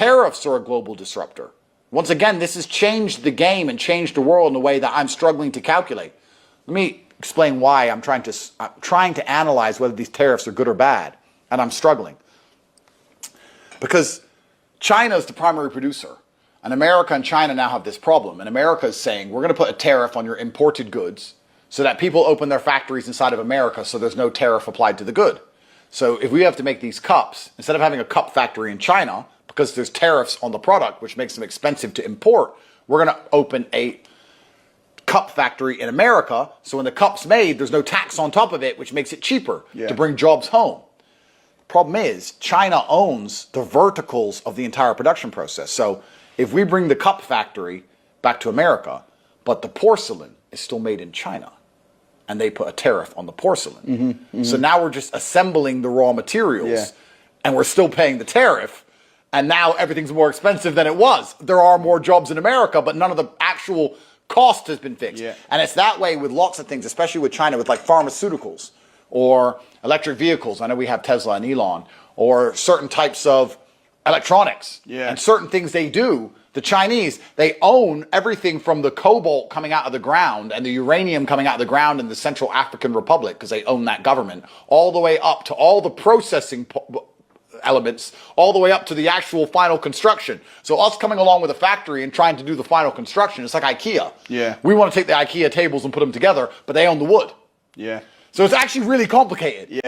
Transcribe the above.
tariffs are a global disruptor. Once again, this has changed the game and changed the world in a way that I'm struggling to calculate. Let me explain why I'm trying to analyze whether these tariffs are good or bad, and I'm struggling. Because China is the primary producer, and America and China now have this problem, and America is saying, we're going to put a tariff on your imported goods so that people open their factories inside of America so there's no tariff applied to the good. So if we have to make these cups, instead of having a cup factory in China, because there's tariffs on the product, which makes them expensive to import, we're going to open a cup factory in America, so when the cup's made, there's no tax on top of it, which makes it cheaper to bring jobs home. Problem is, China owns the verticals of the entire production process. So if we bring the cup factory back to America, but the porcelain is still made in China, and they put a tariff on the porcelain. So now we're just assembling the raw materials, and we're still paying the tariff, and now everything's more expensive than it was. There are more jobs in America, but none of the actual cost has been fixed. And it's that way with lots of things, especially with China, with like pharmaceuticals or electric vehicles. I know we have Tesla and Elon, or certain types of electronics and certain things they do. The Chinese, they own everything from the cobalt coming out of the ground and the uranium coming out of the ground in the Central African Republic, because they own that government, all the way up to all the processing elements, all the way up to the actual final construction. So us coming along with a factory and trying to do the final construction, it's like IKEA. We want to take the IKEA tables and put them together, but they own the wood. So it's actually really complicated.